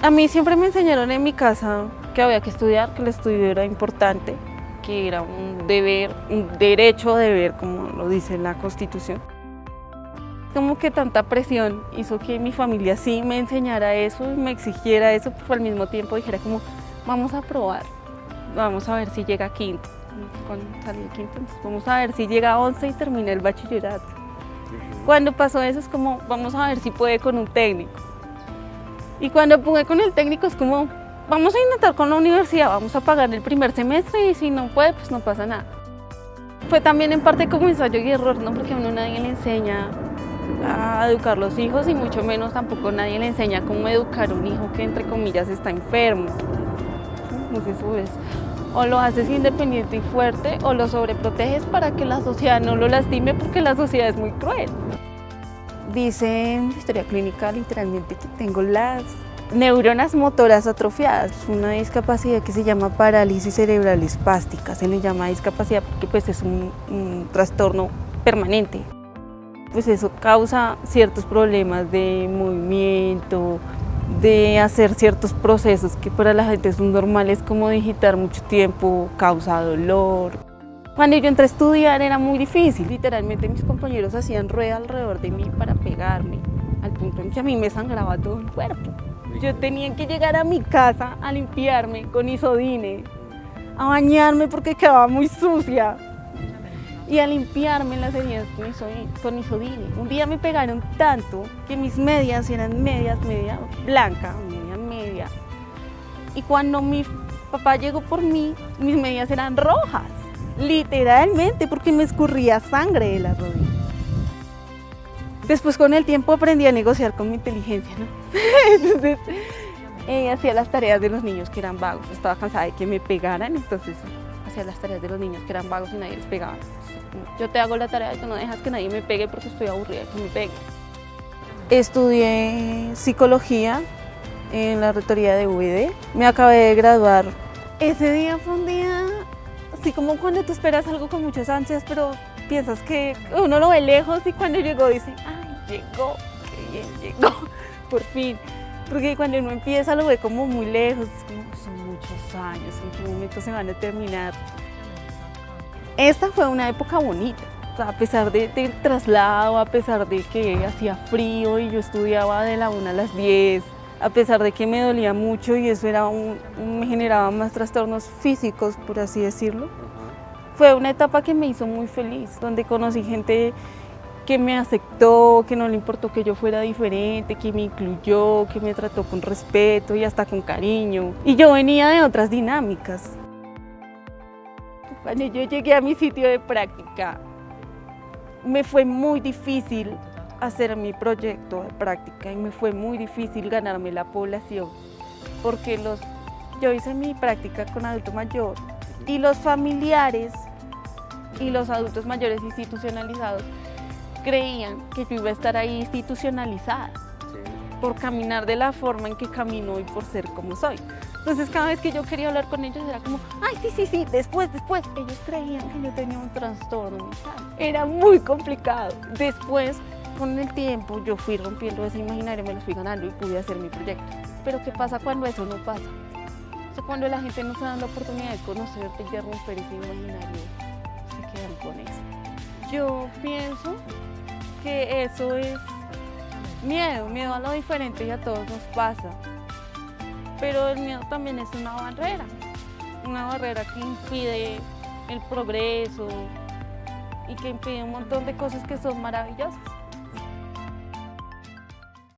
A mí siempre me enseñaron en mi casa que había que estudiar, que el estudio era importante, que era un deber, un derecho deber, como lo dice la Constitución. Como que tanta presión hizo que mi familia sí me enseñara eso y me exigiera eso, pero al mismo tiempo dijera como, vamos a probar, vamos a ver si llega a quinto. Cuando salí de quinto, entonces vamos a ver si llega a 11 y termina el bachillerato. Cuando pasó eso es como, vamos a ver si puede con un técnico. Y cuando pude con el técnico es como, vamos a intentar con la universidad, vamos a pagar el primer semestre y si no puede, pues no pasa nada. Fue también en parte como ensayo y error, ¿no? Porque a uno nadie le enseña a educar los hijos y mucho menos tampoco nadie le enseña cómo educar a un hijo que entre comillas está enfermo. Pues eso es, o lo haces independiente y fuerte o lo sobreproteges para que la sociedad no lo lastime porque la sociedad es muy cruel. Dice en historia clínica literalmente que tengo las neuronas motoras atrofiadas, una discapacidad que se llama parálisis cerebral espástica, se le llama discapacidad porque pues es un trastorno permanente. Pues eso causa ciertos problemas de movimiento, de hacer ciertos procesos que para la gente son normales como digitar mucho tiempo, causa dolor. Cuando yo entré a estudiar era muy difícil, literalmente mis compañeros hacían rueda alrededor de mí para pegarme, al punto en que a mí me sangraba todo el cuerpo. Yo tenía que llegar a mi casa a limpiarme con Isodine, a bañarme porque quedaba muy sucia y a limpiarme las heridas con Isodine. Un día me pegaron tanto que mis medias eran media blanca, media. Y cuando mi papá llegó por mí, mis medias eran rojas. Literalmente, porque me escurría sangre de las rodillas. Después con el tiempo aprendí a negociar con mi inteligencia, ¿no? Entonces hacía las tareas de los niños que eran vagos. Estaba cansada de que me pegaran, entonces hacía las tareas de los niños que eran vagos y nadie les pegaba. Yo te hago la tarea y tú no dejas que nadie me pegue porque estoy aburrida de que me peguen. Estudié psicología en la rectoría de UVD. Me acabé de graduar. Ese día fue un día así como cuando tú esperas algo con muchas ansias, pero piensas que uno lo ve lejos y cuando llegó dice, ¡ay, llegó! ¡Qué bien llegó! Por fin. Porque cuando uno empieza lo ve como muy lejos, es como son muchos años, ¿en qué momento se van a terminar? Esta fue una época bonita, o sea, a pesar del traslado, a pesar de que hacía frío y yo estudiaba de la 1 a las 10, a pesar de que me dolía mucho y eso era me generaba más trastornos físicos, por así decirlo. Fue una etapa que me hizo muy feliz, donde conocí gente que me aceptó, que no le importó que yo fuera diferente, que me incluyó, que me trató con respeto y hasta con cariño. Y yo venía de otras dinámicas. Cuando yo llegué a mi sitio de práctica, me fue muy difícil hacer mi proyecto de práctica y me fue muy difícil ganarme la población porque yo hice mi práctica con adulto mayor y los familiares y los adultos mayores institucionalizados creían que yo iba a estar ahí institucionalizada por caminar de la forma en que camino y por ser como soy. Entonces cada vez que yo quería hablar con ellos era como, ay, sí, después. Ellos creían que yo tenía un trastorno mental. Era muy complicado. Después, con el tiempo, yo fui rompiendo ese imaginario, me lo fui ganando y pude hacer mi proyecto. Pero ¿qué pasa cuando eso no pasa? O sea, cuando la gente no se da la oportunidad de conocerte y de romper ese imaginario, se quedan con eso. Yo pienso que eso es miedo a lo diferente y a todos nos pasa. Pero el miedo también es una barrera que impide el progreso y que impide un montón de cosas que son maravillosas.